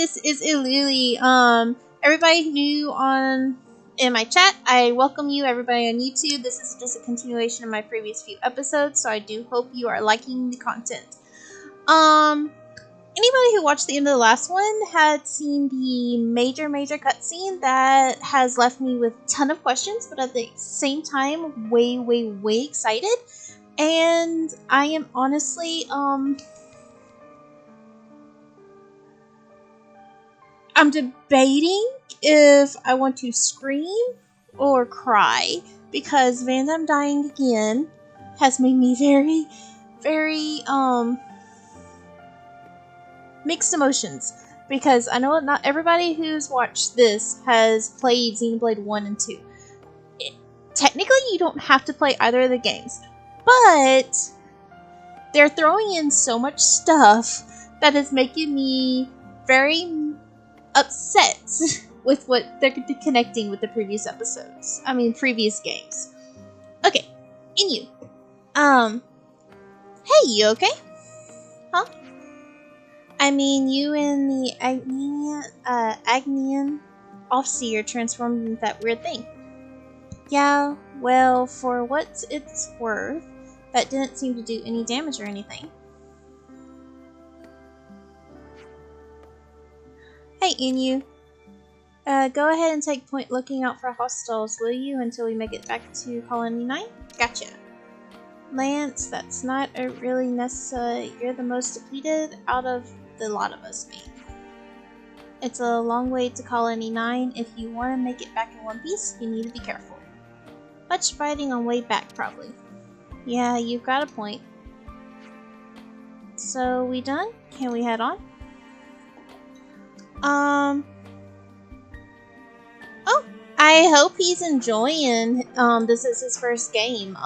this is Erurie. Everybody new in my chat, I welcome you. Everybody on YouTube, this is just a continuation of my previous few episodes, so I do hope you are liking the content. Anybody who watched the end of the last one had seen the major cutscene that has left me with a ton of questions, but at the same time, way excited. And I am honestly, I'm debating if I want to scream or cry, because Van dying again has made me very, mixed emotions. Because I know not everybody who's watched this has played Xenoblade 1 and 2. Technically, you don't have to play either of the games, but they're throwing in so much stuff that is making me very upset with what they're connecting with the previous episodes. I mean, previous games. Okay, Inu. Hey, you okay? Huh? I mean, you and the Agnian Offseer transformed into that weird thing. Yeah, well, for what it's worth, that didn't seem to do any damage or anything. Hey, Inu. Go ahead and take point looking out for hostiles, will you, until we make it back to Colony 9? Gotcha. Lance, that's not really necessary. You're the most depleted out of the lot of us, mate. It's a long way to Colony 9. If you want to make it back in one piece, you need to be careful. Much fighting on way back, probably. Yeah, you've got a point. So, we done? Can we head on? Oh, I hope he's enjoying, this is his first game.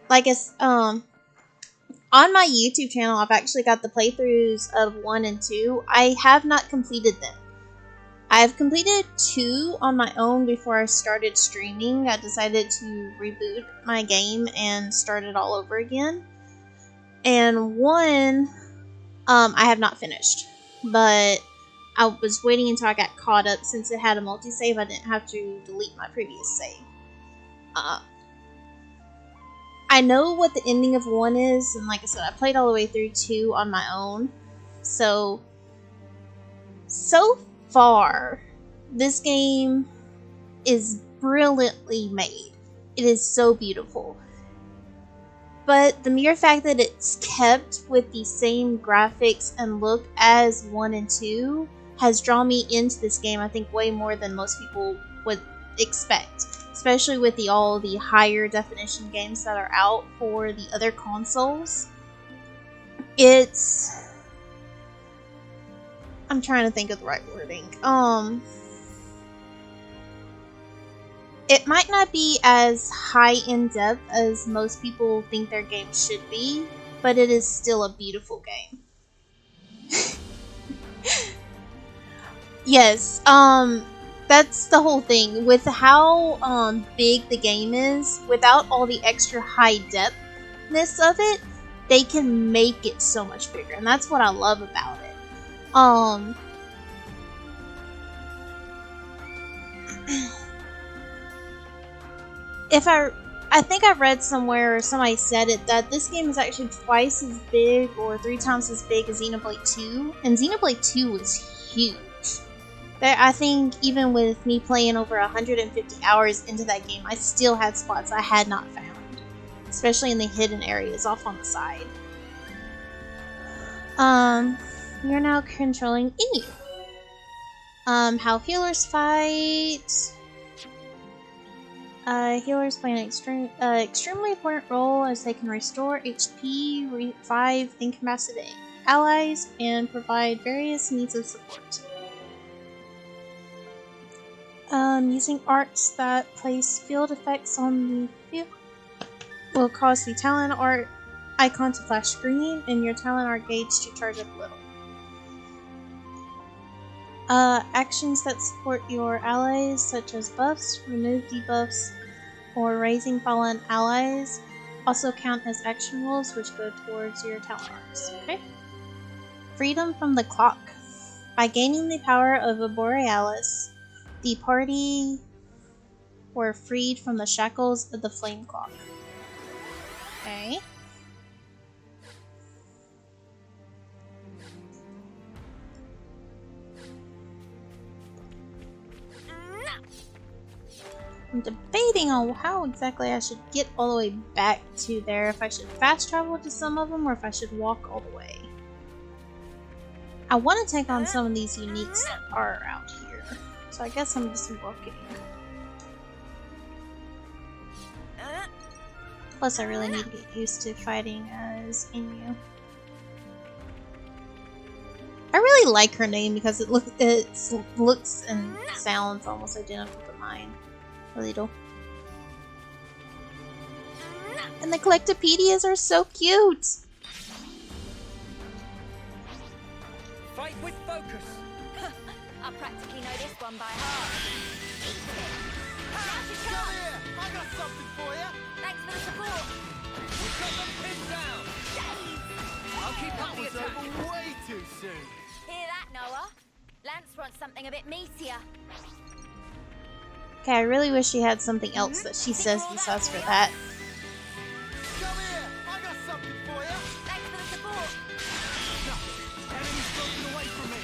Like it's, on my YouTube channel, I've actually got the playthroughs of 1 and 2. I have not completed them. I've completed 2 on my own before I started streaming. I decided to reboot my game and start it all over again. And 1, I have not finished. But I was waiting until I got caught up. Since it had a multi-save, I didn't have to delete my previous save. I know what the ending of 1 is, and like I said, I played all the way through 2 on my own. So far, this game is brilliantly made. It is so beautiful. But the mere fact that it's kept with the same graphics and look as 1 and 2 has drawn me into this game, I think, way more than most people would expect. Especially with all the higher definition games that are out for the other consoles. I'm trying to think of the right wording. It might not be as high in depth as most people think their games should be, but it is still a beautiful game. Yes, that's the whole thing. With how big the game is, without all the extra high depthness of it, they can make it so much bigger, and that's what I love about it. I think I read somewhere, or somebody said it, that this game is actually twice as big or 3 times as big as Xenoblade 2, and Xenoblade 2 was huge. I think even with me playing over 150 hours into that game, I still had spots I had not found, especially in the hidden areas off on the side. You're now controlling Inu. How healers fight. Healers play an extremely important role as they can restore HP, revive incapacitated allies, and provide various needs of support. Using arts that place field effects on the field will cause the talent art icon to flash green and your talent art gauge to charge up a little. Actions that support your allies, such as buffs, remove debuffs, or raising fallen allies, also count as action rules which go towards your talent arts. Okay? Freedom from the clock. By gaining the power of a Borealis, the party were freed from the shackles of the flame clock. Okay. I'm debating on how exactly I should get all the way back to there. If I should fast travel to some of them or if I should walk all the way. I want to take on some of these uniques that are out here. So I guess I'm just walking. Plus I really need to get used to fighting as Inu. I really like her name because it looks and sounds almost identical to mine. A little. And the Collectopedias are so cute! Fight with focus! I practically know this one by heart. Come here! I got something for you! Thanks for the support! We've got them pinned down! I'll keep up the attack! Over way too soon. Hear that, Noah? Lance wants something a bit meatier. Okay, I really wish she had something else that she says besides for that. Come here. I got something for you. Thanks for the support! Enemy's broken away from me.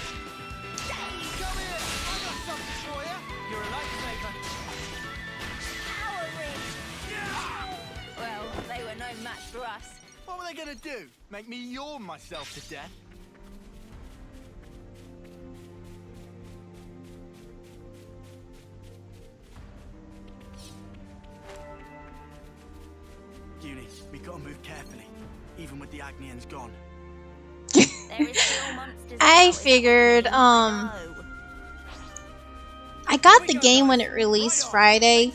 Come here. I got something for you. You're a lifesaver! Erurie! Well, they were no match for us. What were they gonna do? Make me yawn myself to death? Uni, we gotta move carefully, even with the Agnians gone. There is still monsters. I figured, I got the game when it released Friday,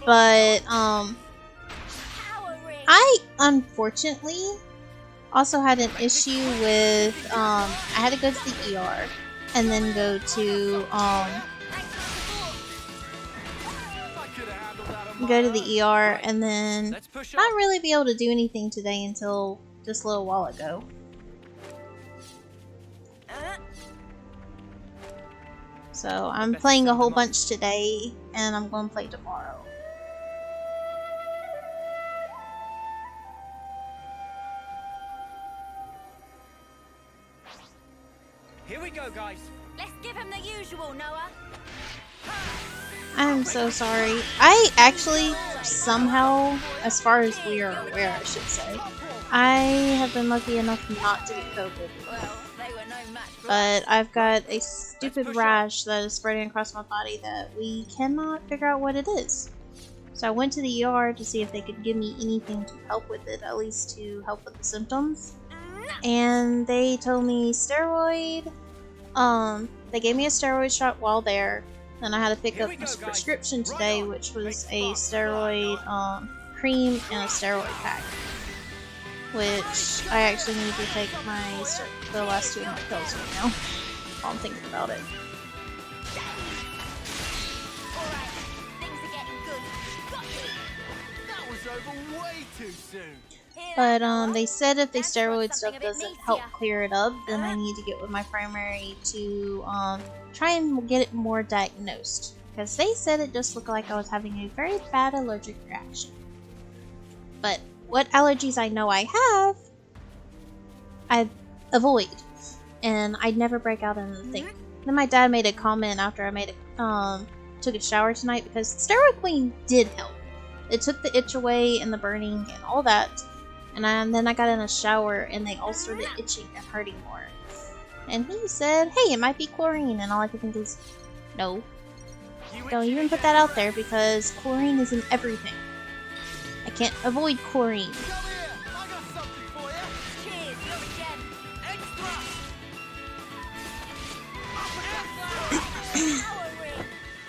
but, I unfortunately also had an issue with, I had to go to the ER and then go to, the ER and then Let's push not on! really be able to do anything today until just a little while ago. So I'm playing a whole bunch today and I'm going to play tomorrow. Here we go, guys! Let's give him the usual, Noah. I'm so sorry. I actually somehow, as far as we are aware I should say, I have been lucky enough not to get COVID. Well, they were no match for us. But I've got a stupid rash that is spreading across my body that we cannot figure out what it is. So I went to the ER to see if they could give me anything to help with it, at least to help with the symptoms. And they told me steroid. They gave me a steroid shot while there. Then I had to pick up a prescription today, which was a steroid cream and a steroid pack. Which I actually need to take the last 2 of my pills right now. While I'm thinking about it. Alright, things are getting good. Got you! That was over way too soon. Hear that, But Noah? they said if the Lance wants steroid something stuff a bit doesn't help meatier. clear it up, then I need to get with my primary to try and get it more diagnosed. Because they said it just looked like I was having a very bad allergic reaction. But what allergies I know I have, I avoid. And I'd never break out into the thing. Then my dad made a comment after I took a shower tonight because steroid queen did help. It took the itch away and the burning and all that. And then I got in a shower and they all started itching and hurting more. And he said, hey, it might be chlorine. And all I could think is, no. Don't even put that out there because chlorine is in everything. I can't avoid chlorine. Come here. I got something for you. Cheers, you're a gem. Erurie!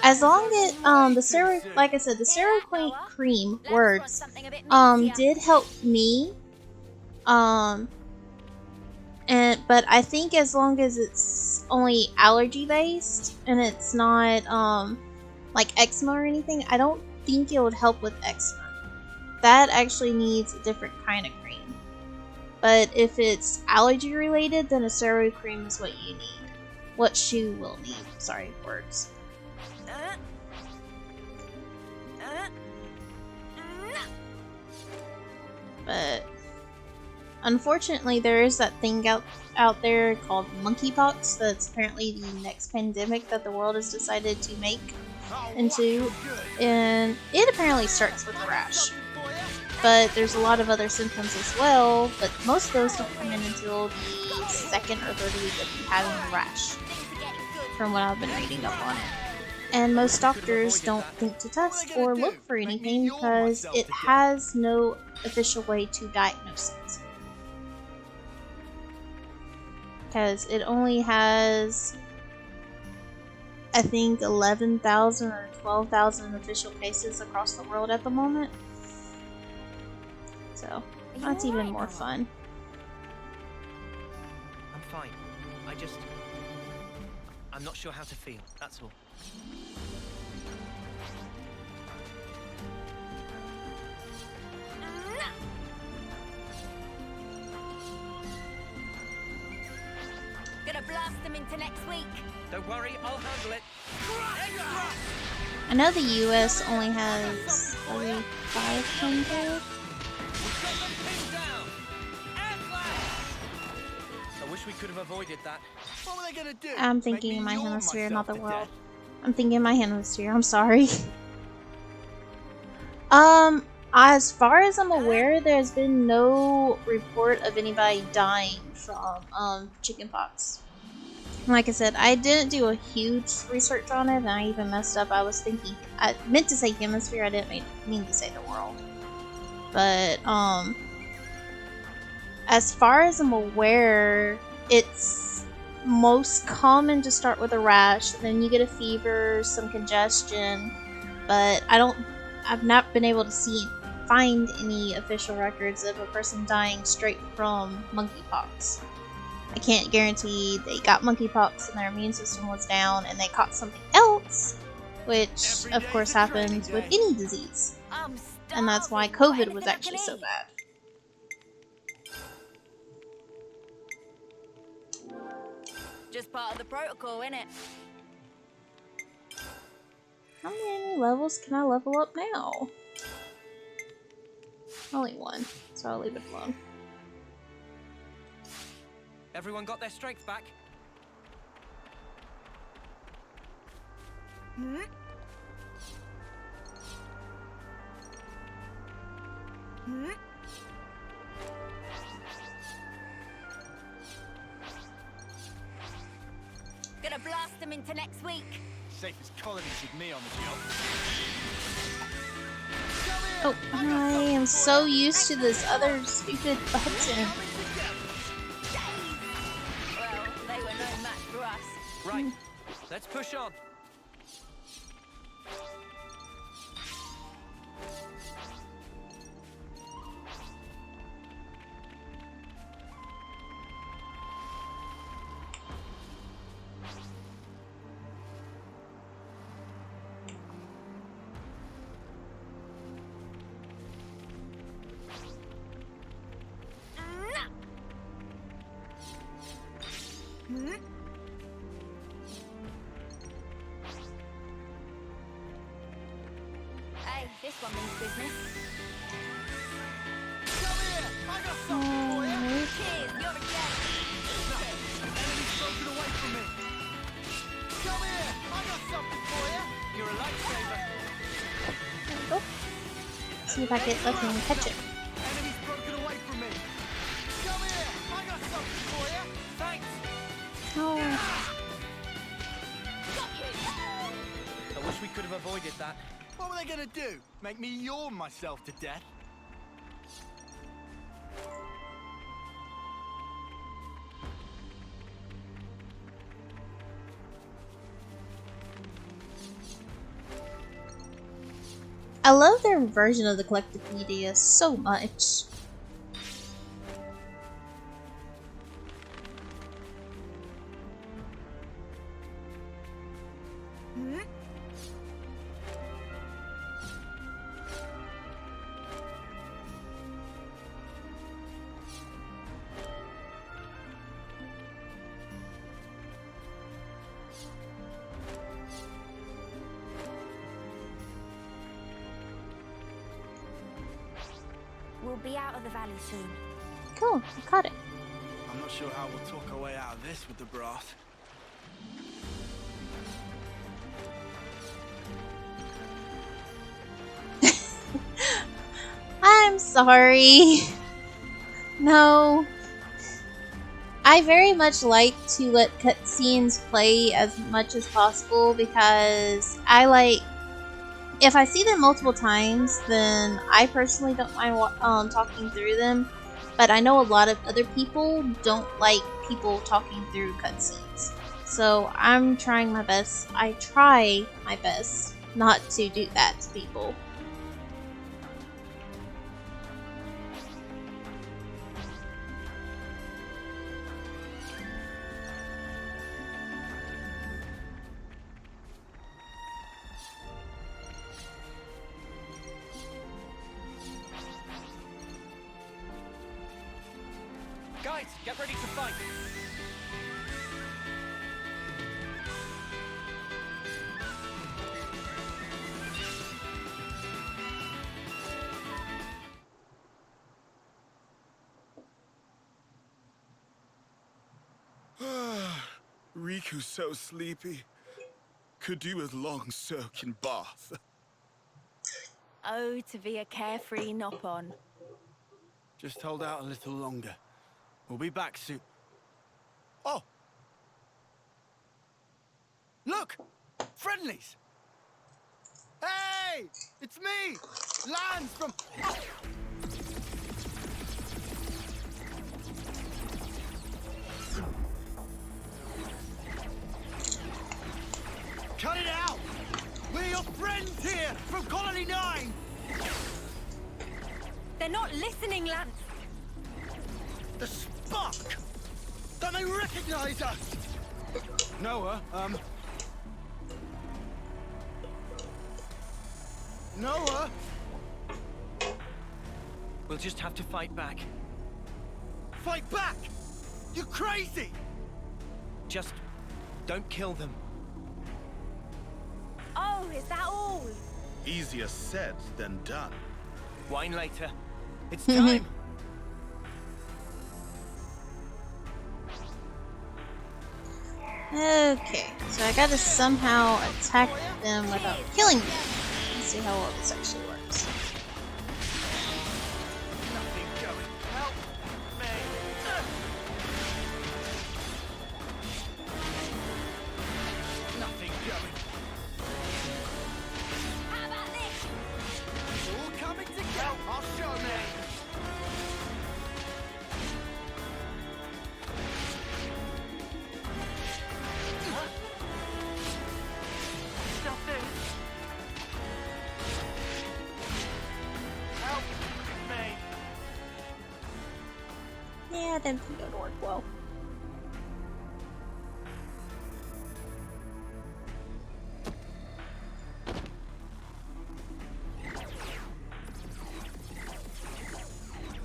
As long as the steroid, like I said, the steroid cream Lance wants words something a bit meatier. did help me. But I think as long as it's only allergy based and it's not like eczema or anything, I don't think it would help with eczema. That actually needs a different kind of cream. But if it's allergy related, then a steroid cream is what you need. what shoe we'll need. Sorry, words. But unfortunately, there is that thing out there called monkeypox. That's apparently the next pandemic that the world has decided to make into, and it apparently starts with a rash. But there's a lot of other symptoms as well. But most of those don't come in until the second or third week of you having the rash, from what I've been reading up on it. And most doctors don't think to test or look for anything because it has no official way to diagnose it. Because it only has, I think, 11,000 or 12,000 official cases across the world at the moment. So, that's even more fun. I'm fine. I'm not sure how to feel, that's all. Gonna blast them into next week. Don't worry, I'll handle it. I know the US only has 500. I wish we could have avoided that. What were they gonna do? I'm thinking in my hemisphere, not the world. I'm thinking in my hemisphere, I'm sorry. As far as I'm aware, there's been no report of anybody dying from chickenpox. Like I said, I didn't do a huge research on it, and I even messed up. I meant to say hemisphere, I didn't mean to say the world. But, as far as I'm aware, it's most common to start with a rash, then you get a fever, some congestion, but I've not been able to find any official records of a person dying straight from monkeypox. I can't guarantee they got monkeypox and their immune system was down and they caught something else, which of course happens with any disease. And that's why COVID was actually so bad. Just part of the protocol, innit? How many levels can I level up now? Only one, so I'll leave it alone. Everyone got their strength back? Gonna blast them into next week. Safest colonies with me on the Oh, job. I am so used to this other stupid button. Well, they were no match for us. Right, let's push on. Hey, this one means business. Come here! I got something for you! Cheers, you're a jet. Enemy's broken away from me! Come here! I got something for you! You're a lifesaver. There we go. See if I can let him catch it. Enemy's broken away from me! Come here! I got something for you! Thanks. Oh, I wish we could have avoided that. What were they gonna do? Make me yawn myself to death? I love their version of the collective media so much. We'll be out of the valley soon. Cool, I caught it. I'm not sure how we'll talk our way out of this with the brass. I'm sorry. No. I very much like to let cutscenes play as much as possible because I like, if I see them multiple times, then I personally don't mind talking through them. But I know a lot of other people don't like people talking through cutscenes. So I'm trying my best. I try my best not to do that to people. Guys, get ready to fight. Riku's so sleepy. Could do with long soaking bath. Oh, to be a carefree nop-on. Just hold out a little longer. We'll be back soon. Oh! Look! Friendlies! Hey! It's me! Lance from... Cut it out! We're your friends here from Colony 9! They're not listening, Lance. The spark! Don't they recognize us? Noah, Noah? We'll just have to fight back. Fight back! You're crazy! Just don't kill them. Oh, is that all? Easier said than done. Wine later. It's time. Okay, so I gotta somehow attack them without killing them. Let's see how well this actually works. Nothing going. Help me. Nothing going. How about this? All coming together. I'll show me. Stop this. Help me. Yeah, that didn't go to work well.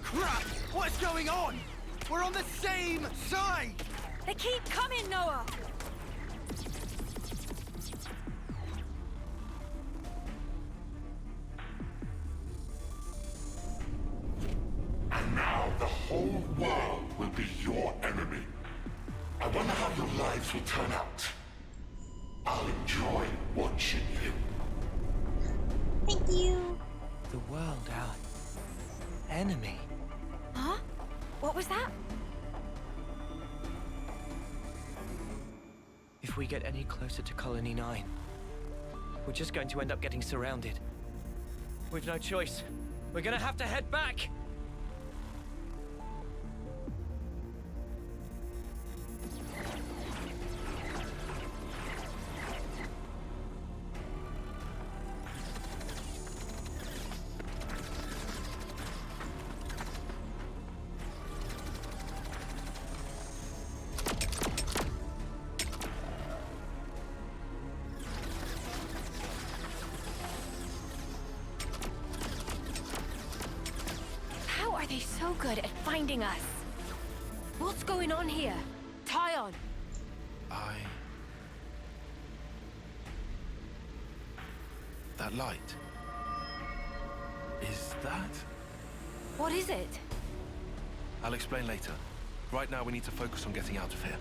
Crap! What's going on? We're on the same side! They keep coming, Noah. And now the whole world will be your enemy. I wonder how your lives will turn out. I'll enjoy watching you. Thank you. The world, our enemy. Huh? What was that? If we get any closer to Colony 9, we're just going to end up getting surrounded. We've no choice. We're gonna have to head back! How are they so good at finding us? What's going on here? Tyon! That light. Is that... What is it? I'll explain later. Right now, we need to focus on getting out of here.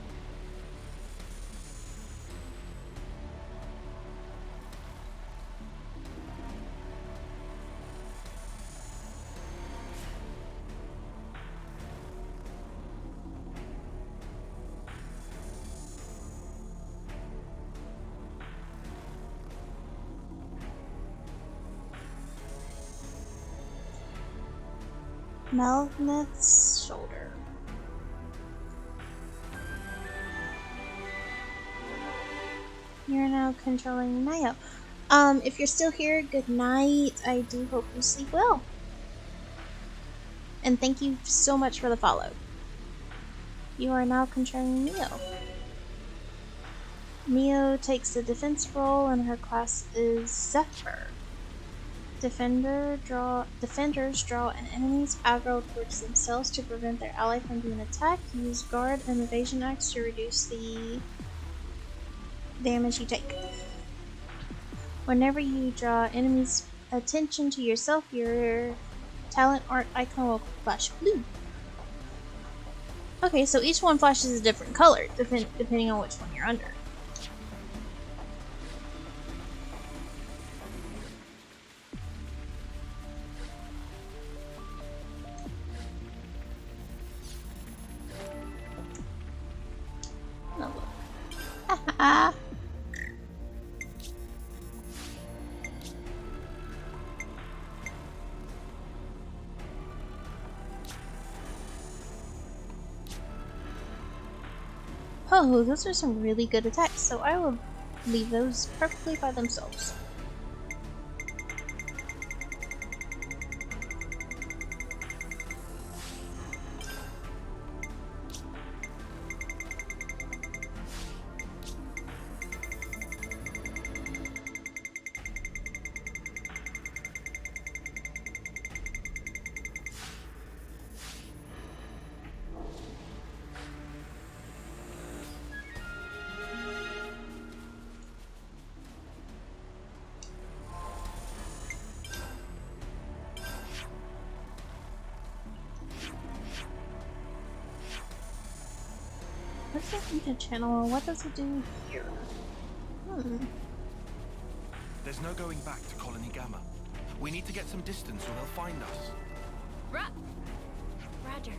Melnith's shoulder. You're now controlling Nio. If you're still here, good night. I do hope you sleep well. And thank you so much for the follow. You are now controlling Mio. Mio takes the defense role and her class is Zephyr. Defenders draw an enemy's aggro towards themselves to prevent their ally from being attacked. Use guard and evasion axe to reduce the damage you take. Whenever you draw enemies' attention to yourself, your talent art icon will flash blue. Okay, so each one flashes a different color, depending on which one you're under. Haha. Oh, those are some really good attacks, so I will leave those perfectly by themselves. What's that in the channel? What does it do here? There's no going back to Colony Gamma. We need to get some distance or they'll find us. Roger.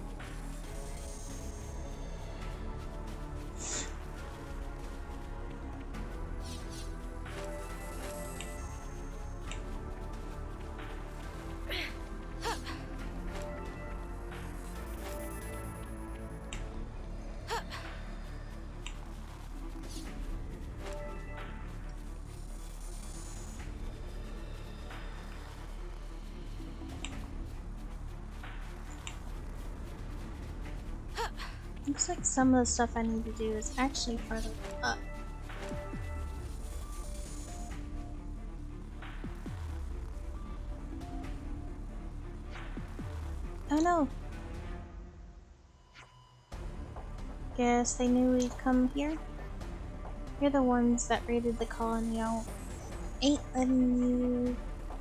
Looks like some of the stuff I need to do is actually further up. Oh no! Guess they knew we'd come here. You're the ones that raided the colony. I ain't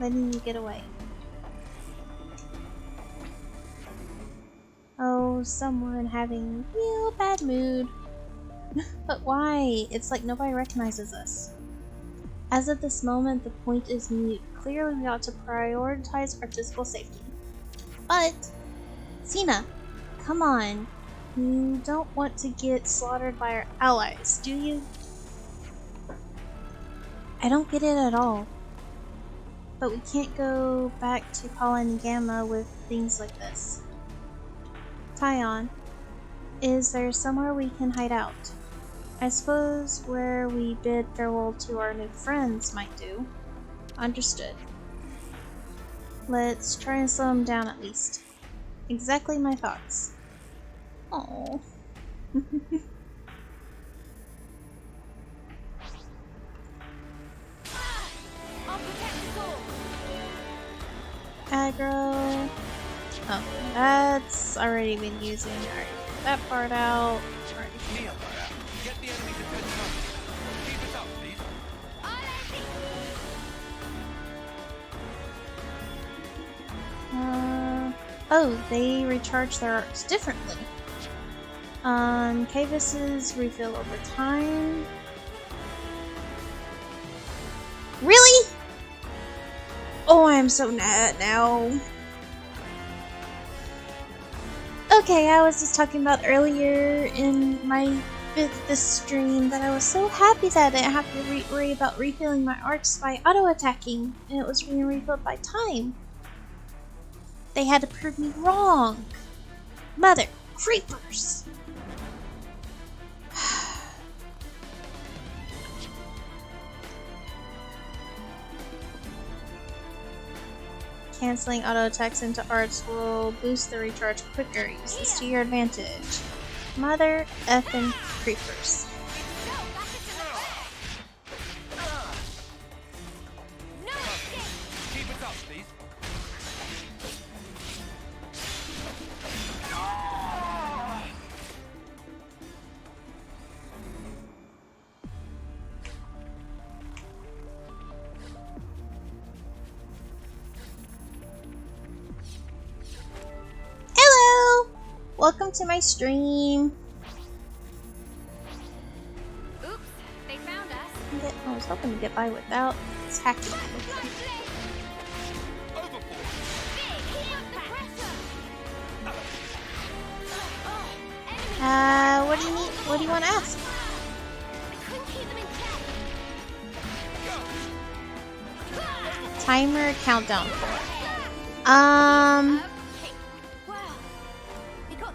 letting you get away. Oh, someone having a real bad mood. But why? It's like nobody recognizes us. As of this moment, the point is mute. Clearly we ought to prioritize our physical safety. But, Cena, come on. You don't want to get slaughtered by our allies, do you? I don't get it at all. But we can't go back to Colony Gamma with things like this. Tyon, is there somewhere we can hide out? I suppose where we bid farewell to our new friends might do. Understood. Let's try and slow them down at least. Exactly my thoughts. Oh. Aggro. Oh, that's already been using. Already get that part out. Neo, get the enemy defense up. Keep it up, please. Oh, they recharge their arcs differently. Cavuses refill over time. Really? Oh, I am so mad now. Okay, I was just talking about earlier in this stream that I was so happy that I didn't have to worry about refilling my arcs by auto-attacking, and it was being refilled by time. They had to prove me wrong. Mother creepers. Canceling auto attacks into arts will boost the recharge quicker. Use this to your advantage. Mother effing creepers. Keep it up, please. Hello! Welcome to my stream. Oops, they found us. I was hoping to get by without attacking. Overboard. What do you need? What do you want to ask? Timer countdown.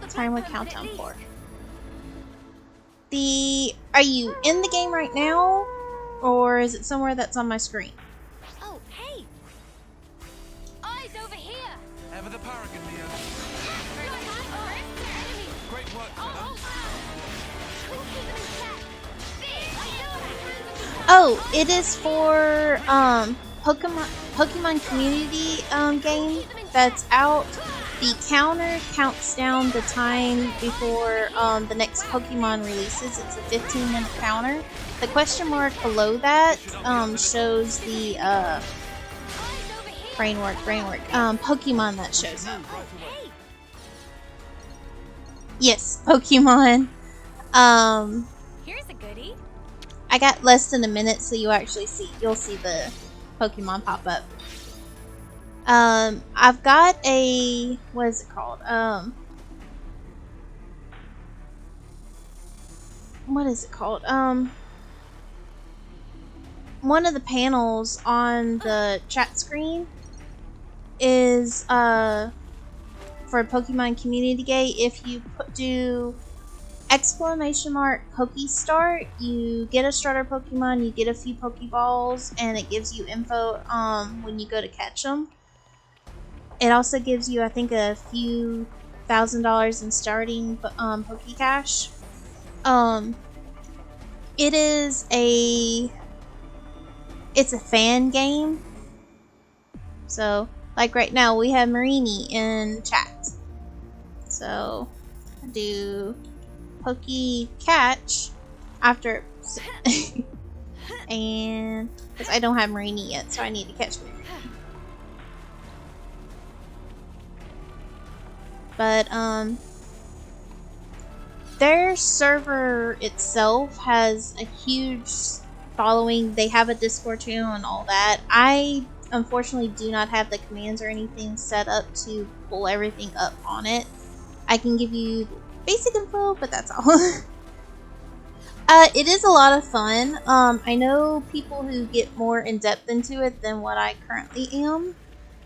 Timer countdown for. Are you in the game right now? Or is it somewhere that's on my screen? Oh, hey! Eyes over here! Ever the paragon, Mia. Great work, Oh, it is for Pokemon community game that's out. The counter counts down the time before the next Pokemon releases. It's a 15-minute counter. The question mark below that shows the brainwork, Pokemon that shows up. Yes, Pokemon. Here's a goodie. I got less than a minute, so you'll see the Pokemon pop up. I've got a, what is it called? What is it called? One of the panels on the chat screen is for Pokemon Community Gate. If you do !Pokestart, you get a starter Pokemon, you get a few Pokeballs, and it gives you info when you go to catch them. It also gives you, I think, a few $1,000 in starting Pokecash. It's a fan game. So, like right now, we have Marini in chat. So, I do Pokecatch after, and because I don't have Marini yet, so I need to catch Marini. But their server itself has a huge following. They have a Discord channel and all that. I unfortunately do not have the commands or anything set up to pull everything up on it. I can give you basic info, but that's all. It is a lot of fun. I know people who get more in depth into it than what I currently am.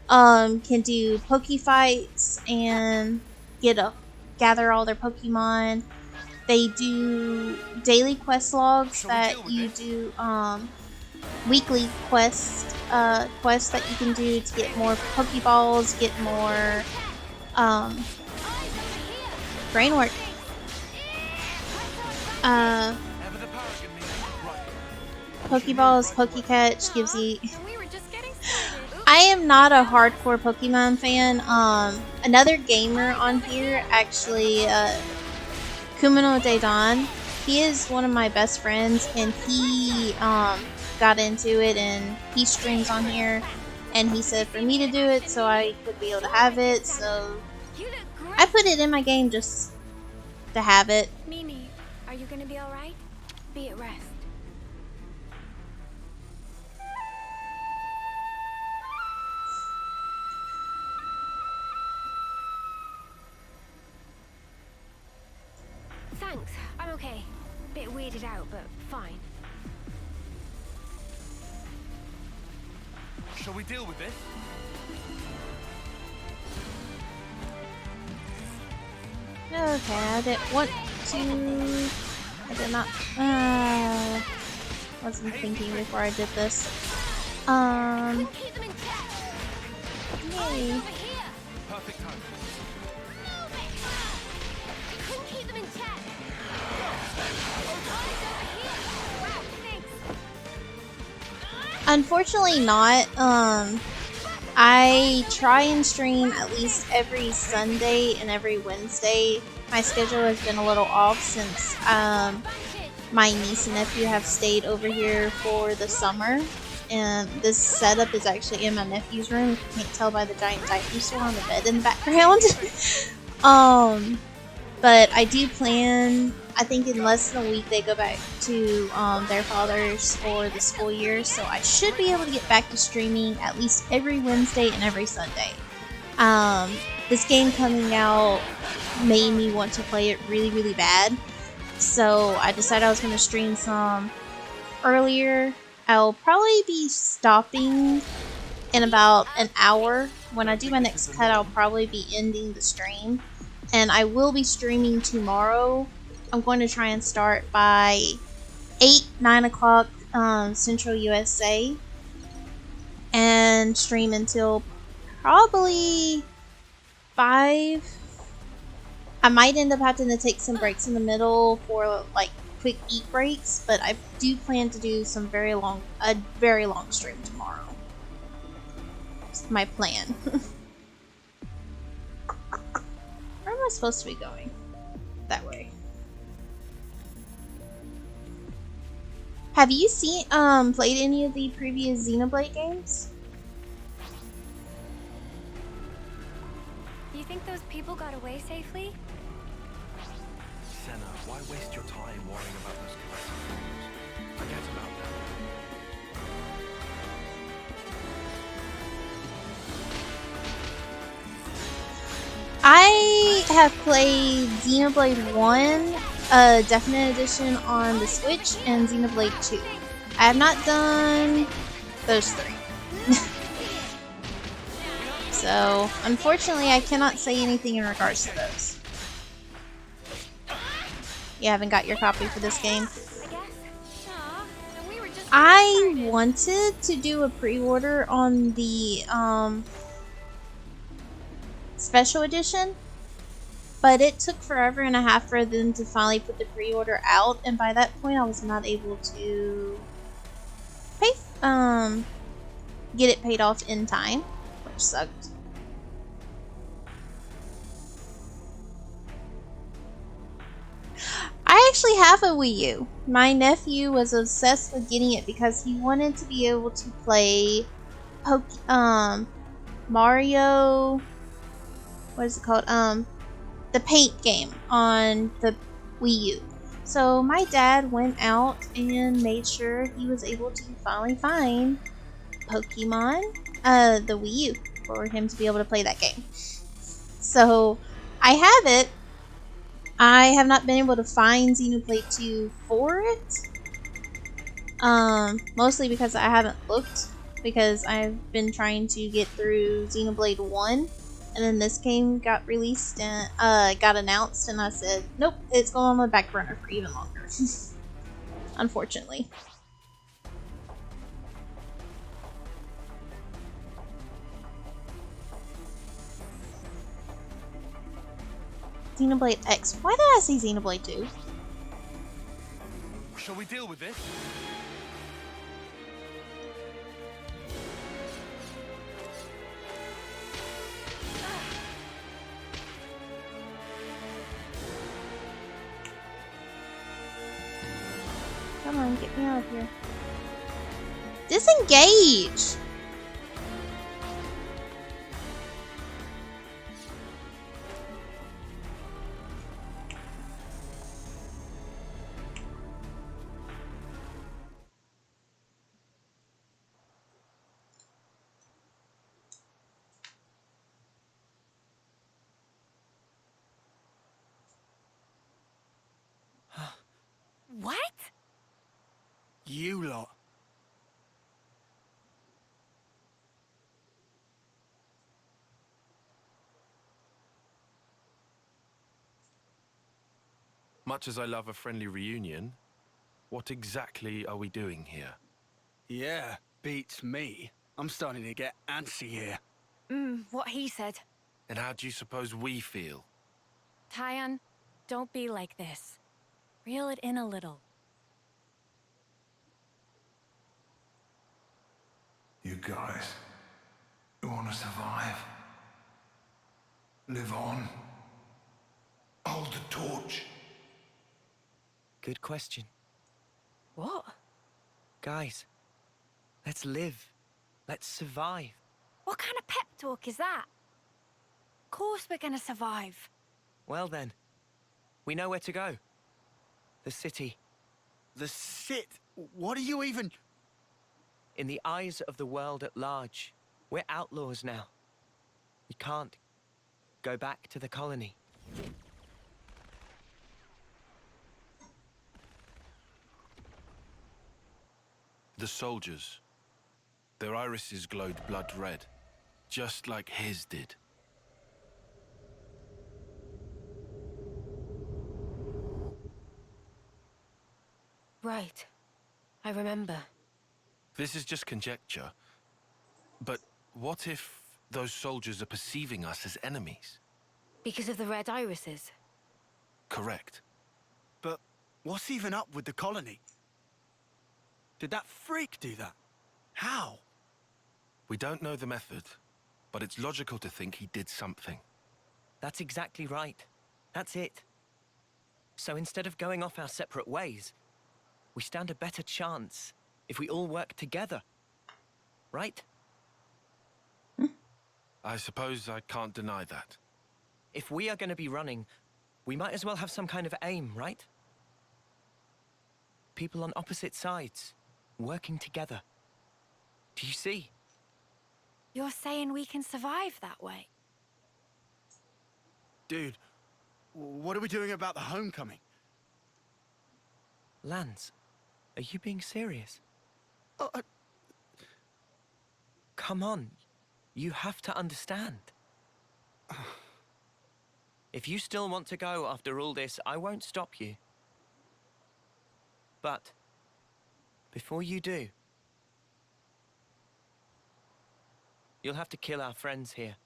Can do Poke Fights and gather all their Pokemon. They do daily quest logs that you do, weekly quests that you can do to get more Pokeballs, get more, brain work. Pokeballs, Pokecatch gives you. I am not a hardcore Pokemon fan. Another gamer on here, actually, Kumino Daedon, he is one of my best friends, and he got into it, and he streams on here, and he said for me to do it so I could be able to have it. So You look great. I put it in my game just to have it. Mimi, are you gonna be alright? Be at rest. Thanks, I'm okay. Bit weirded out, but fine. Shall we deal with this? Okay, I didn't want to. I did not. Wasn't thinking before I did this. Keep them in check. Yay. Over here. Perfect time. Move it. Couldn't keep them in check. Eyes over here. Wow, thanks. Unfortunately, not. I try and stream at least every Sunday and every Wednesday. My schedule has been a little off since my niece and nephew have stayed over here for the summer. And this setup is actually in my nephew's room. If you can't tell by the giant dinosaur on the bed in the background. But I do plan, I think in less than a week they go back to their fathers for the school year, so I should be able to get back to streaming at least every Wednesday and every Sunday. This game coming out made me want to play it really, really bad, so I decided I was going to stream some earlier. I'll probably be stopping in about an hour. When I do my next cut, I'll probably be ending the stream. And I will be streaming tomorrow. I'm going to try and start by 9 o'clock Central USA. And stream until probably 5. I might end up having to take some breaks in the middle for like quick eat breaks. But I do plan to do a very long stream tomorrow. It's my plan. Where am I supposed to be going? That way. Have you played any of the previous Xenoblade games? You think those people got away safely? Senna, why waste your time worrying about those classic fools? Forget about them. I have played Xenoblade 1, Definite Edition on the Switch, and Xenoblade 2. I have not done those 3. So, unfortunately, I cannot say anything in regards to those. You haven't got your copy for this game? I wanted to do a pre-order on the special edition, but it took forever and a half for them to finally put the pre-order out, and by that point I was not able to pay get it paid off in time, which sucked. I actually have a Wii U. My nephew was obsessed with getting it because he wanted to be able to play Mario, what is it called? The paint game on the Wii U. So my dad went out and made sure he was able to finally find Pokemon, the Wii U, for him to be able to play that game. So I have it. I have not been able to find Xenoblade 2 for it. Mostly because I haven't looked, because I've been trying to get through Xenoblade 1. And then this game got released and got announced, and I said, nope, it's going on the back burner for even longer. Unfortunately. Xenoblade X. Why did I say Xenoblade 2? Shall we deal with this? Come on, get me out of here. Disengage! You lot. Much as I love a friendly reunion, what exactly are we doing here? Yeah, beats me. I'm starting to get antsy here. What he said. And how do you suppose we feel? Tyan, don't be like this. Reel it in a little. You guys who want to survive, live on, hold the torch. Good question. What? Guys, let's live. Let's survive. What kind of pep talk is that? Of course we're gonna survive. Well then, we know where to go. The city. The sit? What are you even... In the eyes of the world at large, we're outlaws now. We can't go back to the colony. The soldiers. Their irises glowed blood red, just like his did. Right. I remember. This is just conjecture, but what if those soldiers are perceiving us as enemies? Because of the red irises. Correct. But what's even up with the colony? Did that freak do that? How? We don't know the method, but it's logical to think he did something. That's exactly right. That's it. So instead of going off our separate ways, we stand a better chance if we all work together. Right? I suppose I can't deny that. If we are going to be running, we might as well have some kind of aim, right? People on opposite sides, working together. Do you see? You're saying we can survive that way? Dude, what are we doing about the homecoming? Lance, are you being serious? Come on, you have to understand. If you still want to go after all this, I won't stop you. But before you do, you'll have to kill our friends here.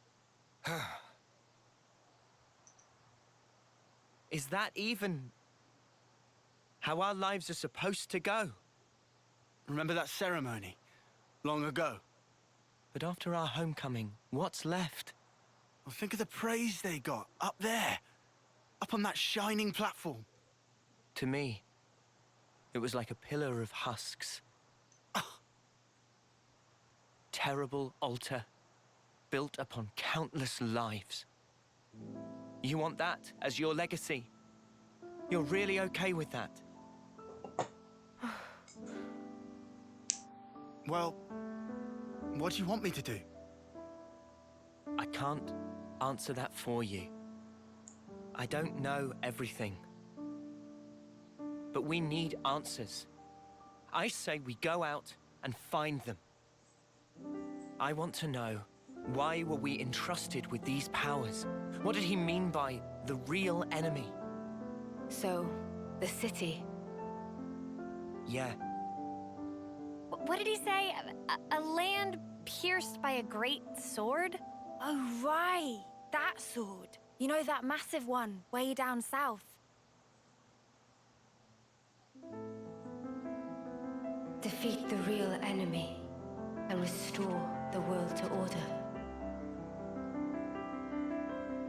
Is that even how our lives are supposed to go? Remember that ceremony? Long ago? But after our homecoming, what's left? Well, think of the praise they got, up there. Up on that shining platform. To me, it was like a pillar of husks. Terrible altar, built upon countless lives. You want that as your legacy? You're really okay with that? Well, what do you want me to do? I can't answer that for you. I don't know everything. But we need answers. I say we go out and find them. I want to know, why were we entrusted with these powers? What did he mean by the real enemy? So, the city. Yeah, What did he say? A land pierced by a great sword? Oh, right. That sword. You know, that massive one, way down south. Defeat the real enemy and restore the world to order.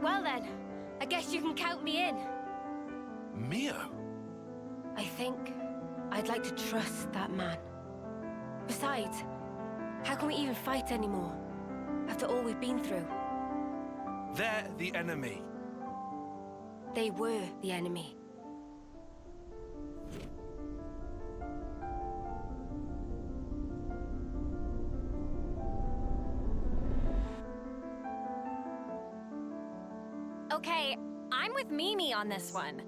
Well then, I guess you can count me in. Mio? I think I'd like to trust that man. Besides, how can we even fight anymore? After all we've been through. They're the enemy. They were the enemy. Okay, I'm with Mimi on this one.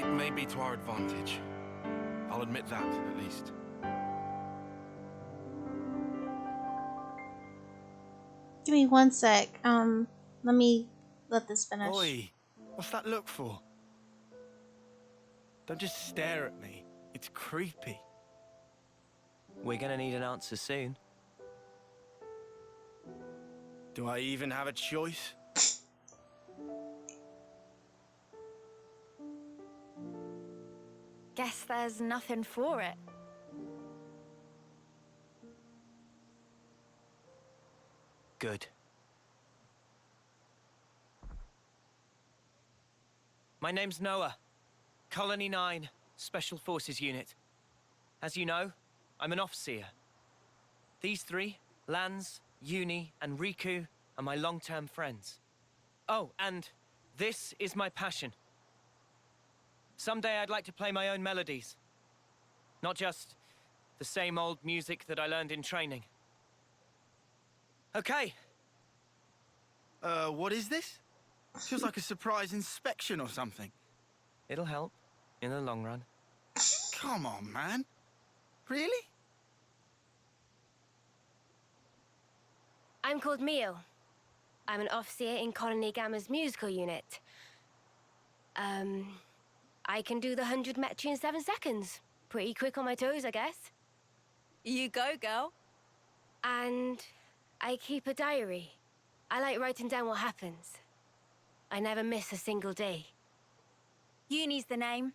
It may be to our advantage. I'll admit that, at least. Give me one sec. Let me let this finish. Oi, what's that look for? Don't just stare at me. It's creepy. We're gonna need an answer soon. Do I even have a choice? Guess there's nothing for it. Good. My name's Noah. Colony 9, Special Forces Unit. As you know, I'm an Offseer. These three, Lance, Uni, and Riku, are my long-term friends. Oh, and this is my passion. Someday I'd like to play my own melodies. Not just the same old music that I learned in training. Okay. What is this? Feels like a surprise inspection or something. It'll help in the long run. Come on, man. Really? I'm called Mio. I'm an officer in Colony Gamma's musical unit. I can do the 100 metri in 7 seconds. Pretty quick on my toes, I guess. You go, girl. And I keep a diary. I like writing down what happens. I never miss a single day. Uni's the name.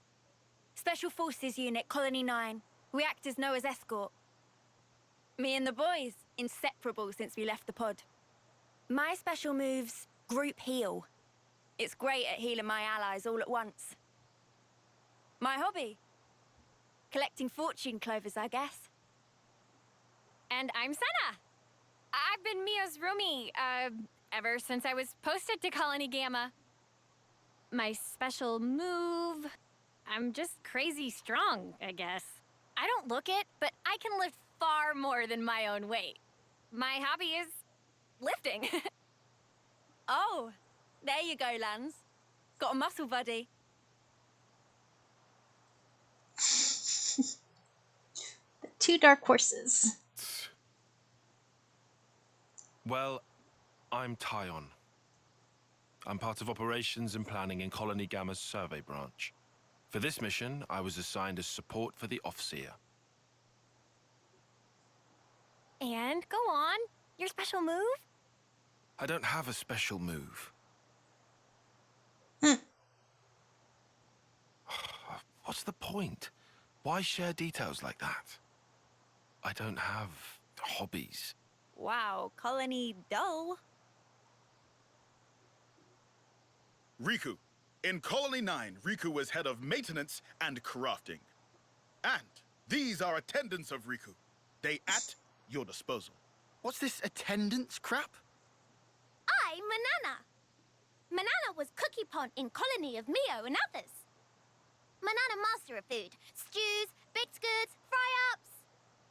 Special Forces Unit, Colony 9. We act as Noah's escort. Me and the boys, inseparable since we left the pod. My special move's Group Heal. It's great at healing my allies all at once. My hobby? Collecting fortune clovers, I guess. And I'm Senna. I've been Mia's roomie, ever since I was posted to Colony Gamma. My special move... I'm just crazy strong, I guess. I don't look it, but I can lift far more than my own weight. My hobby is... lifting. Oh, there you go, Lance. Got a muscle buddy. The two dark horses. Well, I'm Tyon. I'm part of operations and planning in Colony Gamma's survey branch. For this mission, I was assigned as support for the Offseer. And go on. Your special move? I don't have a special move. What's the point? Why share details like that? I don't have hobbies. Wow, Colony dull. Riku. In Colony 9, Riku was head of maintenance and crafting. And these are attendants of Riku. They at your disposal. What's this attendance crap? I'm Manana. Manana was cookie pond in Colony of Mio and others. Manana master of food. Stews, baked goods, fry-ups.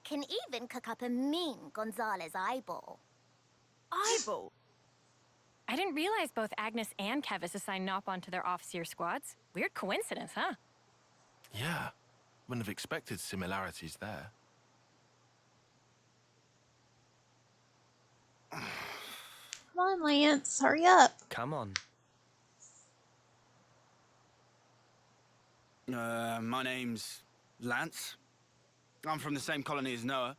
Can even cook up a mean Gonzalez eyeball. Eyeball? I didn't realize both Agnes and Kevis assigned Nop onto their officer squads. Weird coincidence, huh? Yeah, wouldn't have expected similarities there. Come on, Lance, hurry up. Come on. My name's Lance. I'm from the same colony as Noah.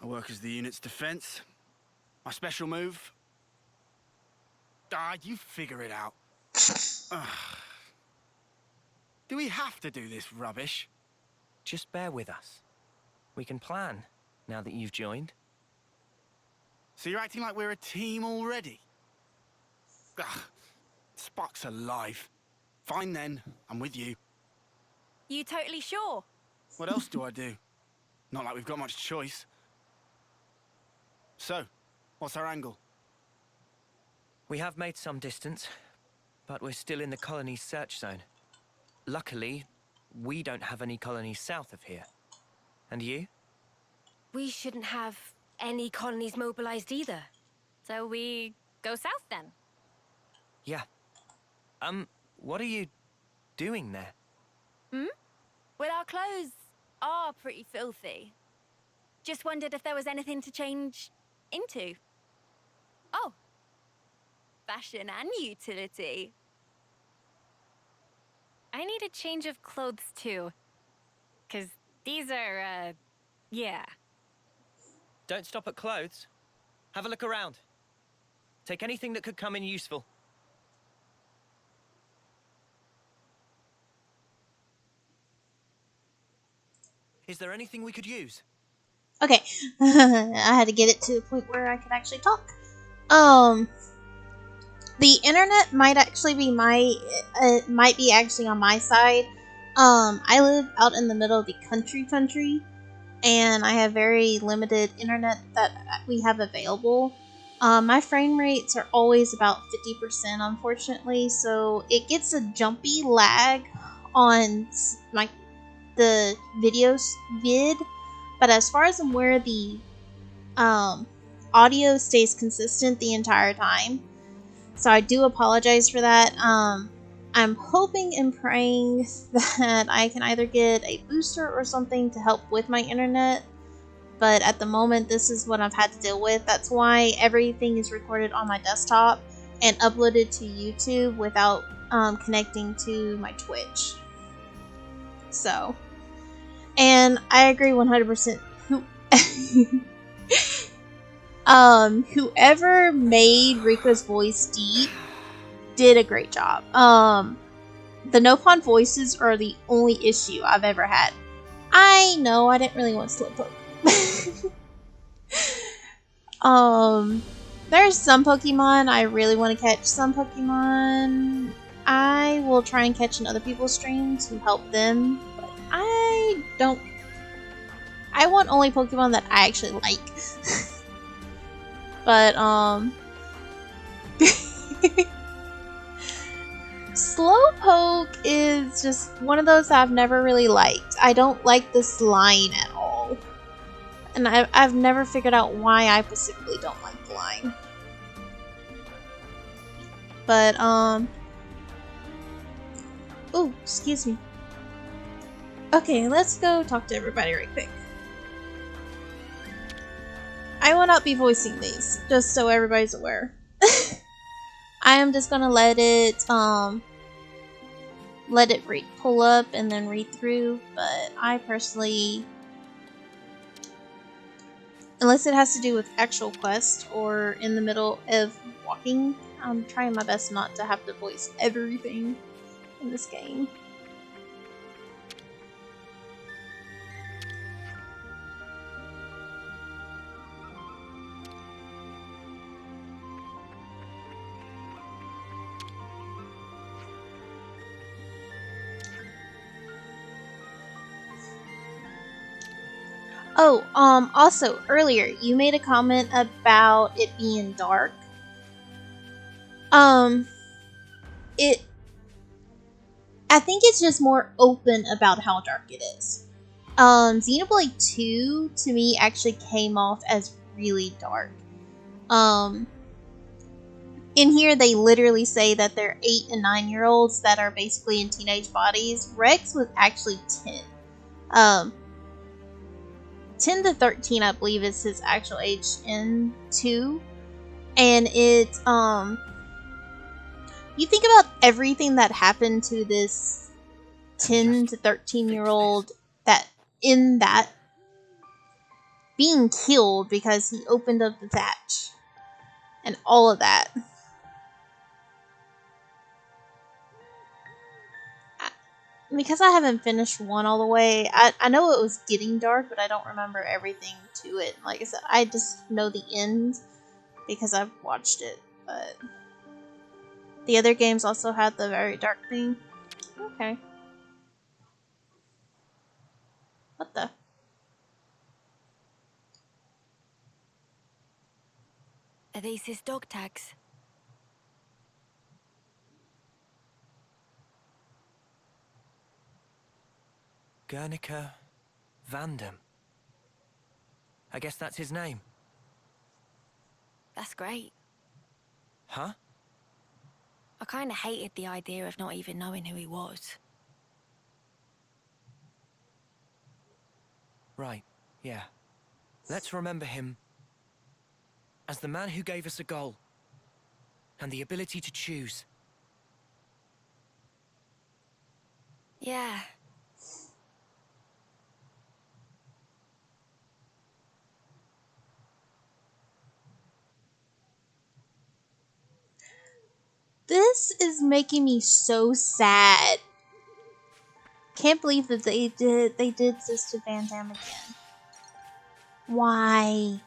I work as the unit's defense. My special move... you figure it out. Ugh. Do we have to do this rubbish? Just bear with us. We can plan, now that you've joined. So you're acting like we're a team already? Ugh. Spark's alive. Fine then, I'm with you. You totally sure? What else do I do? Not like we've got much choice. So, what's our angle? We have made some distance, but we're still in the colony's search zone. Luckily, we don't have any colonies south of here. And you? We shouldn't have any colonies mobilized either. So we go south then. Yeah. What are you doing there? Well, our clothes are pretty filthy. Just wondered if there was anything to change into. Oh, fashion and utility. I need a change of clothes too. 'Cause these are, yeah. Don't stop at clothes. Have a look around. Take anything that could come in useful. Is there anything we could use? Okay, I had to get it to the point where I could actually talk. The internet might actually be might be actually on my side. I live out in the middle of the country, and I have very limited internet that we have available. My frame rates are always about 50%, unfortunately, so it gets a jumpy lag on the vid. But as far as I'm aware, the audio stays consistent the entire time. So I do apologize for that. I'm hoping and praying that I can either get a booster or something to help with my internet. But at the moment, this is what I've had to deal with. That's why everything is recorded on my desktop and uploaded to YouTube without connecting to my Twitch. So, and I agree 100%. Whoever made Rika's voice deep did a great job. The no-pawn voices are the only issue I've ever had. I know I didn't really want Slowpoke. There's some Pokemon I really want to catch. Some Pokemon I will try and catch in other people's streams to help them, but I don't. I want only Pokemon that I actually like. But Slowpoke is just one of those that I've never really liked. I don't like this line at all. And I've never figured out why I specifically don't like the line. But, oh, excuse me. Okay, let's go talk to everybody right quick. I will not be voicing these, just so everybody's aware. I am just gonna let it pull up and then read through, but I personally, unless it has to do with actual quest or in the middle of walking, I'm trying my best not to have to voice everything in this game. Oh, also, earlier, you made a comment about it being dark. I think it's just more open about how dark it is. Xenoblade 2, to me, actually came off as really dark. In here, they literally say that they're 8 and 9-year-olds that are basically in teenage bodies. Rex was actually 10. 10 to 13, I believe, is his actual age in 2. And it, you think about everything that happened to this 10 to 13-year-old that being killed because he opened up the hatch. And all of that. Because I haven't finished 1 all the way, I know it was getting dark, but I don't remember everything to it. Like I said, I just know the end because I've watched it, but the other games also had the very dark thing. Okay. What the? Are these his dog tags? Guernica Vandam. I guess that's his name. That's great. Huh? I kinda hated the idea of not even knowing who he was. Right, yeah. Let's remember him as the man who gave us a goal and the ability to choose. Yeah. This is making me so sad. Can't believe that they did this to Van Damme again. Why?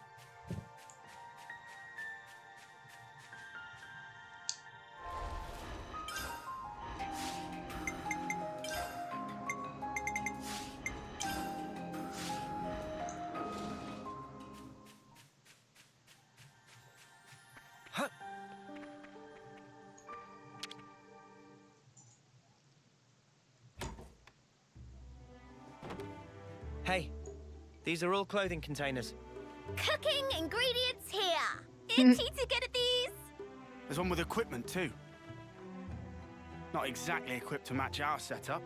Huh. Hey, these are all clothing containers. Cooking ingredients here. Itchy to get at these. There's one with equipment too. Not exactly equipped to match our setup.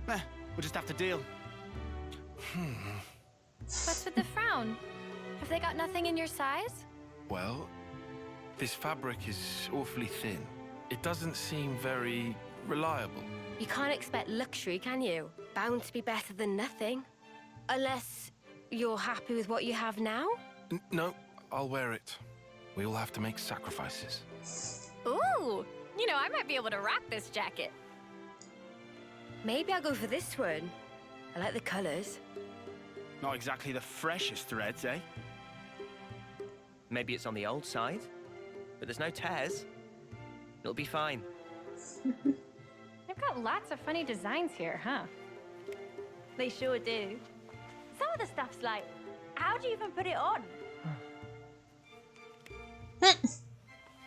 We'll just have to deal. What's with the frown? Have they got nothing in your size? Well, this fabric is awfully thin. It doesn't seem very reliable. You can't expect luxury, can you? Bound to be better than nothing. Unless you're happy with what you have now? No, I'll wear it. We all have to make sacrifices. Ooh, you know, I might be able to rock this jacket. Maybe I'll go for this one. I like the colors. Not exactly the freshest threads, eh? Maybe it's on the old side, but there's no tears. It'll be fine. They've got lots of funny designs here, huh? They sure do. Some of the stuff's like, how do you even put it on?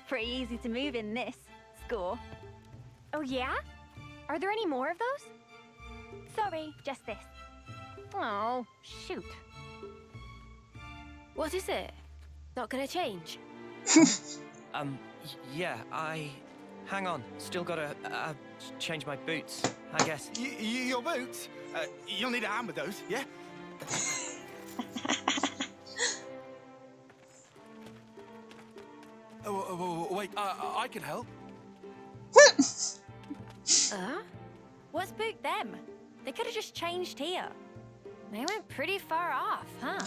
Pretty easy to move in this. Score. Oh, yeah? Are there any more of those? Sorry, just this. Oh, shoot. What is it? Not gonna change? Yeah, hang on. Still gotta, change my boots, I guess. Your boots? You'll need a hand with those, yeah? Wait, I can help. What's spooked them? They could have just changed here. They went pretty far off, huh?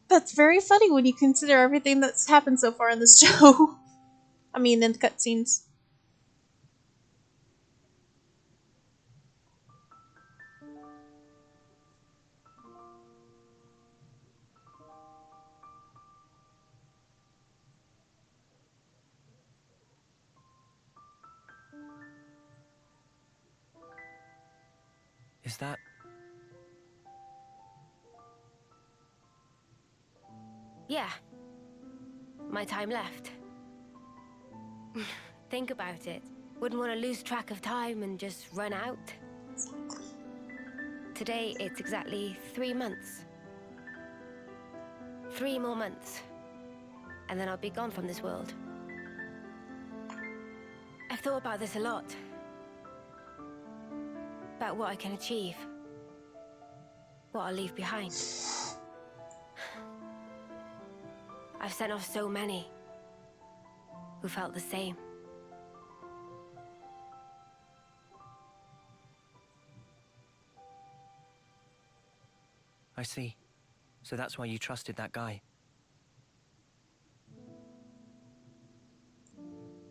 That's very funny when you consider everything that's happened so far in this show. I mean, in the cutscenes. Is that... Yeah. My time left. Think about it. Wouldn't want to lose track of time and just run out. Today, it's exactly 3 months. 3 more months. And then I'll be gone from this world. I've thought about this a lot. About what I can achieve. What I'll leave behind. I've sent off so many who felt the same. I see. So that's why you trusted that guy.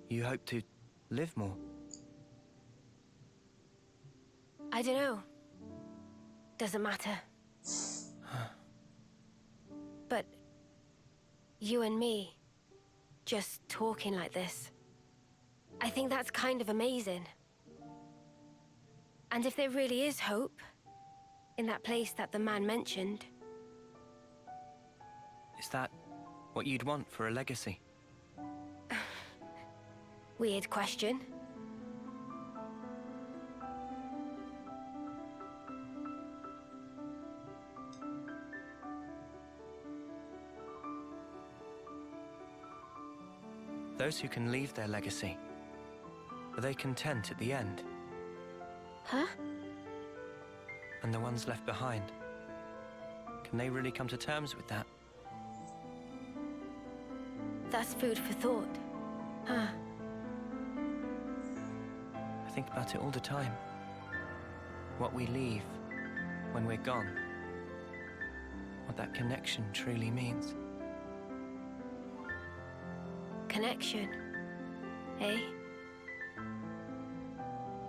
You hope to live more. I don't know. Doesn't matter. But you and me, just talking like this, I think that's kind of amazing. And if there really is hope, in that place that the man mentioned... Is that what you'd want for a legacy? Weird question. Those who can leave their legacy, are they content at the end? Huh? And the ones left behind, can they really come to terms with that? That's food for thought. Huh. I think about it all the time. What we leave when we're gone. What that connection truly means. Connection. Eh?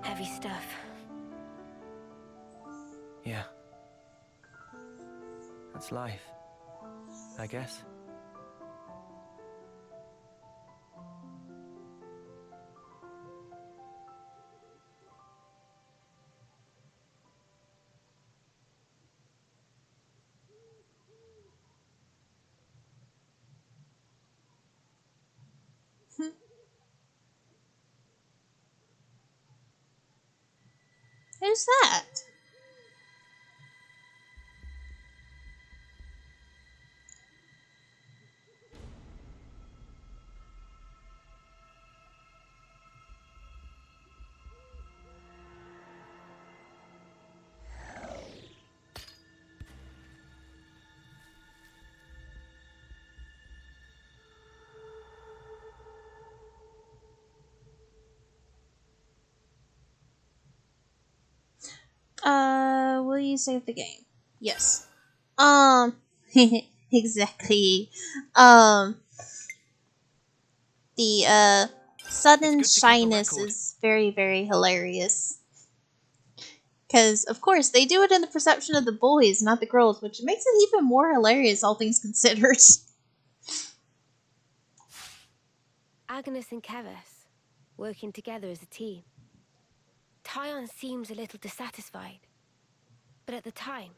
Heavy stuff. Yeah. That's life, I guess. Who's that? Will you save the game? Yes. Exactly. The sudden shyness is very, very hilarious. Because, of course, they do it in the perception of the boys, not the girls, which makes it even more hilarious, all things considered. Agnes and Kevis, working together as a team. Tyon seems a little dissatisfied. But at the time,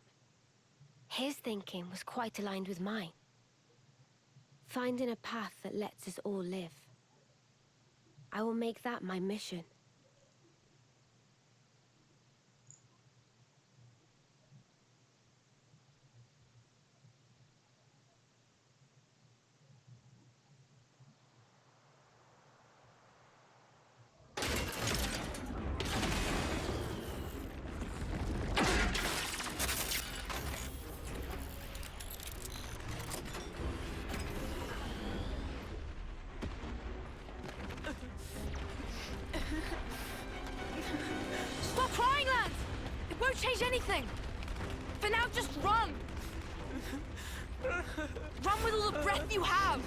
his thinking was quite aligned with mine. Finding a path that lets us all live. I will make that my mission. Stop crying, lads! It won't change anything. For now, just run. Run with all the breath you have.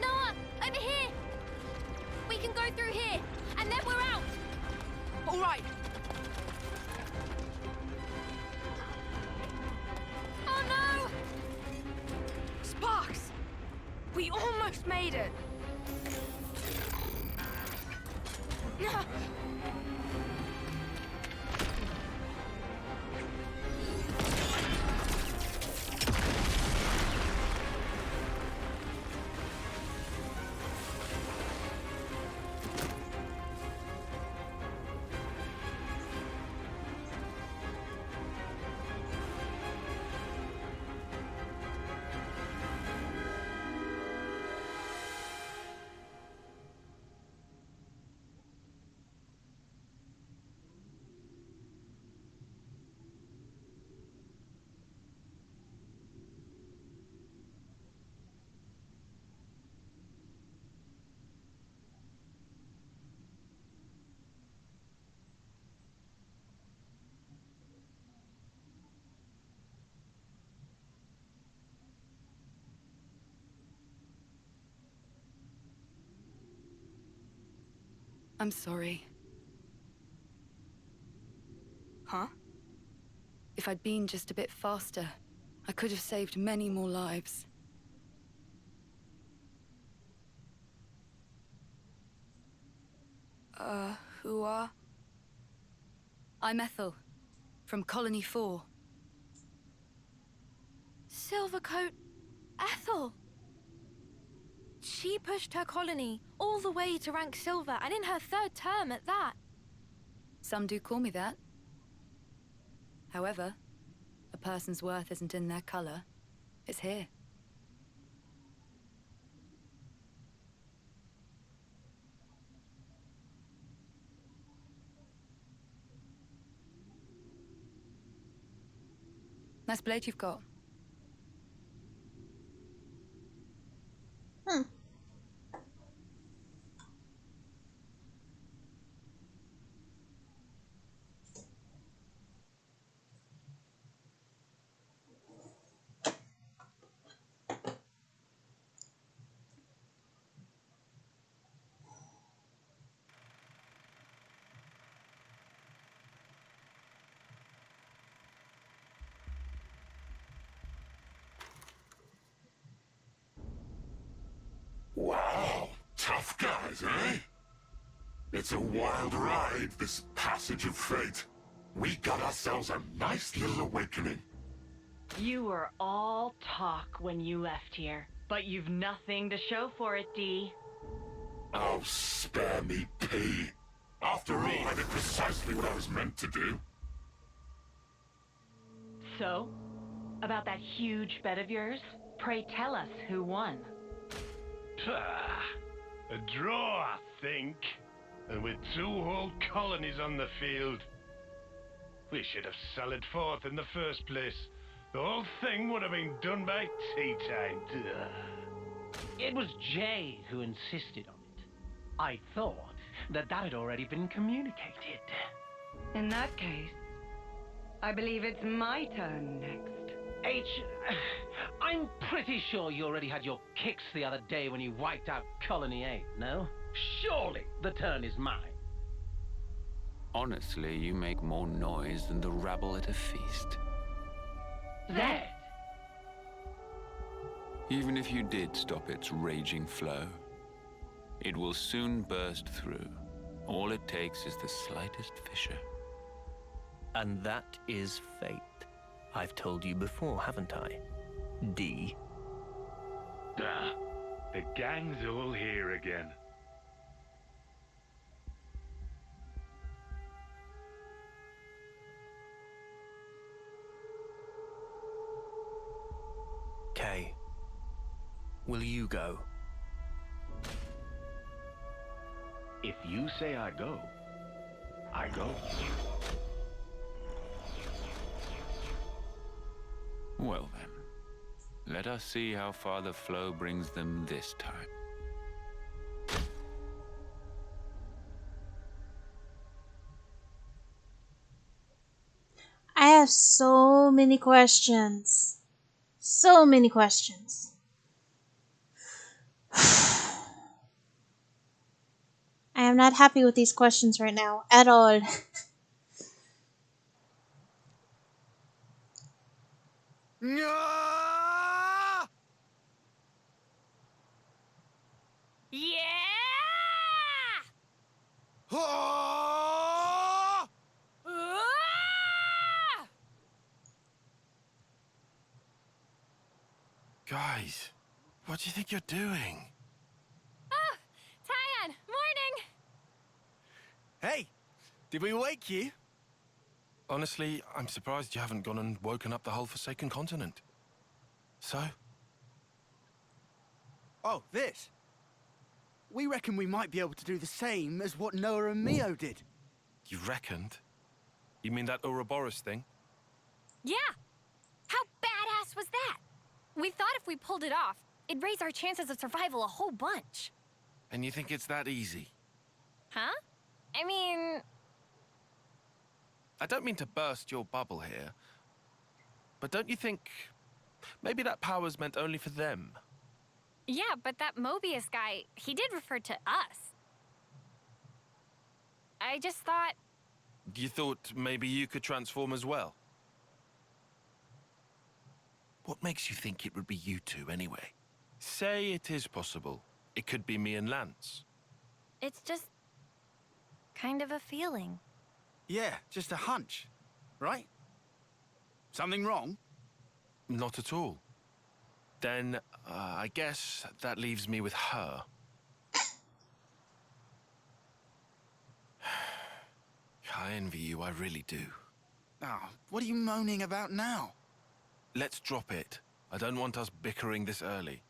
Noah, over here. We can go through here, and then we're out. All right. Oh no! Sparks! We almost made it. I'm sorry. Huh? If I'd been just a bit faster, I could have saved many more lives. Who are? I'm Ethel, from Colony 4. Silvercoat Ethel. She pushed her colony all the way to rank silver, and in her 3rd term at that. Some do call me that. However, a person's worth isn't in their color. It's here. Nice blade you've got. Hmm. Wow, tough guys, eh? It's a wild ride, this passage of fate. We got ourselves a nice little awakening. You were all talk when you left here, but you've nothing to show for it, Dee. Oh, spare me, P. After all, I did precisely what I was meant to do. So, about that huge bet of yours, pray tell us who won. A draw, I think. And with 2 whole colonies on the field. We should have sallied forth in the first place. The whole thing would have been done by tea time. It was Jay who insisted on it. I thought that had already been communicated. In that case, I believe it's my turn next. H, I'm pretty sure you already had your kicks the other day when you wiped out Colony 8, no? Surely the turn is mine. Honestly, you make more noise than the rabble at a feast. Zed! Even if you did stop its raging flow, it will soon burst through. All it takes is the slightest fissure. And that is fate. I've told you before, haven't I? D. The gang's all here again. Kay, will you go? If you say I go, I go. Well then, let us see how far the flow brings them this time. I have so many questions. So many questions. I am not happy with these questions right now at all. Yeah! Guys, what do you think you're doing? Oh, Tyon, morning! Hey, did we wake you? Honestly, I'm surprised you haven't gone and woken up the whole Forsaken Continent. So? Oh, this. We reckon we might be able to do the same as what Noah and Mio did. You reckoned? You mean that Ouroboros thing? Yeah! How badass was that? We thought if we pulled it off, it'd raise our chances of survival a whole bunch. And you think it's that easy? Huh? I mean... I don't mean to burst your bubble here, but don't you think maybe that power's meant only for them? Yeah, but that Mobius guy, he did refer to us. I just thought... You thought maybe you could transform as well? What makes you think it would be you two anyway? Say it is possible. It could be me and Lance. It's just... kind of a feeling. Yeah, just a hunch, right? Something wrong? Not at all. Then, I guess that leaves me with her. I envy you, I really do. Oh, what are you moaning about now? Let's drop it. I don't want us bickering this early.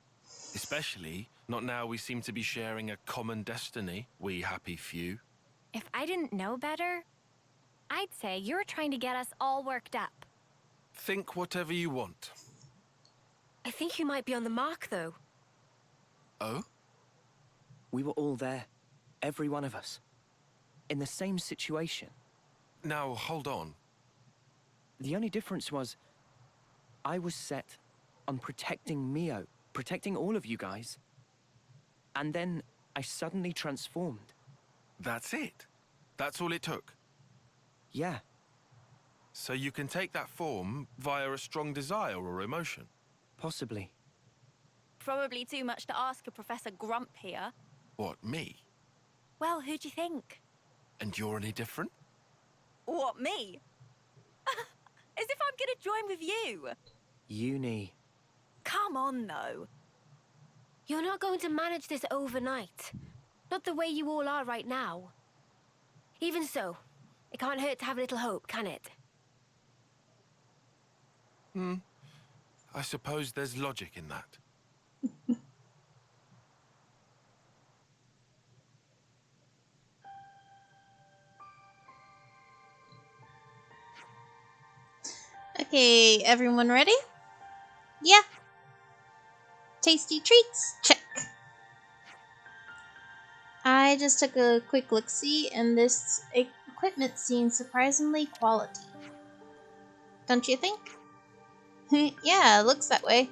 Especially not now we seem to be sharing a common destiny, we happy few. If I didn't know better, I'd say you're trying to get us all worked up. Think whatever you want. I think you might be on the mark, though. Oh? We were all there. Every one of us. In the same situation. Now, hold on. The only difference was, I was set on protecting Mio, protecting all of you guys. And then I suddenly transformed. That's it? That's all it took? Yeah. So you can take that form via a strong desire or emotion? Possibly. Probably too much to ask a Professor Grump here. What, me? Well, who do you think? And you're any different? What, me? As if I'm gonna join with you. Uni. Come on, though. You're not going to manage this overnight. Not the way you all are right now. Even so, it can't hurt to have a little hope, can it? I suppose there's logic in that. Okay, everyone ready? Yeah. Tasty treats, check. I just took a quick look-see, and this equipment seems surprisingly quality. Don't you think? Yeah, it looks that way.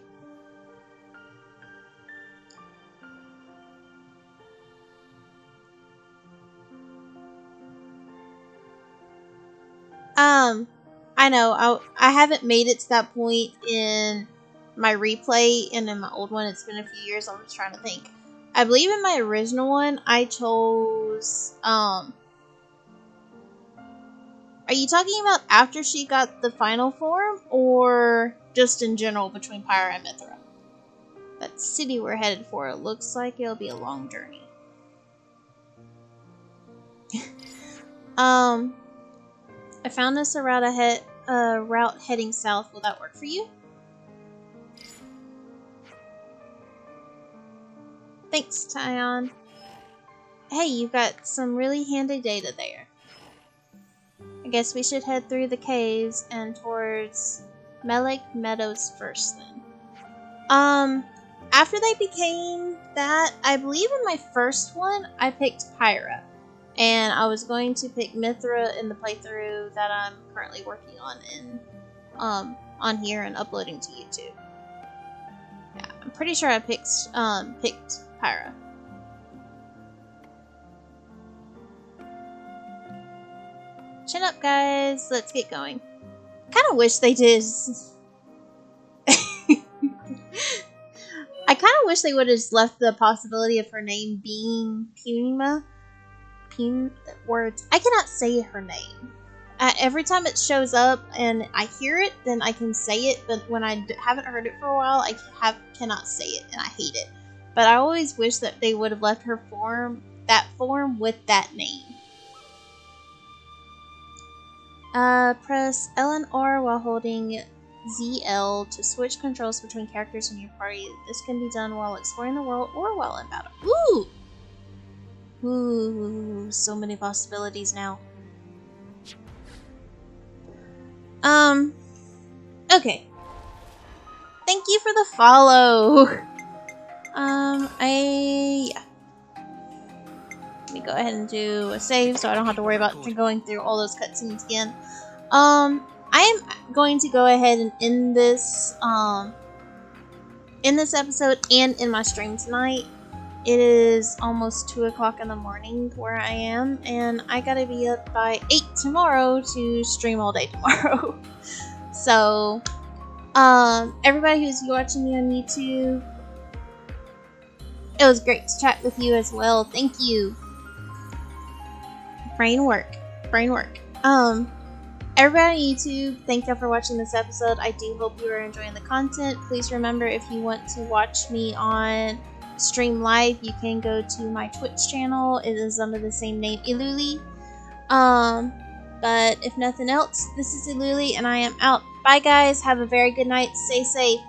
I know, I haven't made it to that point in my replay, and in my old one, it's been a few years, I'm just trying to think. I believe in my original one, I chose, are you talking about after she got the final form, or just in general between Pyra and Mithra? That city we're headed for, it looks like it'll be a long journey. I found us a route heading south. Will that work for you? Thanks, Tyon. Hey, you've got some really handy data there. I guess we should head through the caves and towards Melek Meadows first then. After they became that, I believe in my first one, I picked Pyra. And I was going to pick Mithra in the playthrough that I'm currently working on here and uploading to YouTube. Yeah, I'm pretty sure I picked Pyra. Chin up, guys. Let's get going. Kind of wish they did. I kind of wish they would have just left the possibility of her name being Punima. Words. I cannot say her name. Every time it shows up and I hear it, then I can say it. But when I haven't heard it for a while, I cannot say it, and I hate it. But I always wish that they would have left her that form with that name. Press L and R while holding ZL to switch controls between characters in your party. This can be done while exploring the world or while in battle. Ooh! Ooh, so many possibilities now. Okay. Thank you for the follow. Yeah. Let me go ahead and do a save so I don't have to worry about going through all those cutscenes again. I am going to go ahead and end this episode and in my stream tonight. It is almost 2 o'clock in the morning where I am, and I gotta be up by 8 tomorrow to stream all day tomorrow. So, everybody who's watching me on YouTube, it was great to chat with you as well. Thank you. Brain work. Everybody on YouTube, thank you for watching this episode. I do hope you are enjoying the content. Please remember, if you want to watch me on stream live, you can go to my Twitch channel. It is under the same name, Erurie. But if nothing else, this is Erurie, and I am out. Bye, guys. Have a very good night. Stay safe.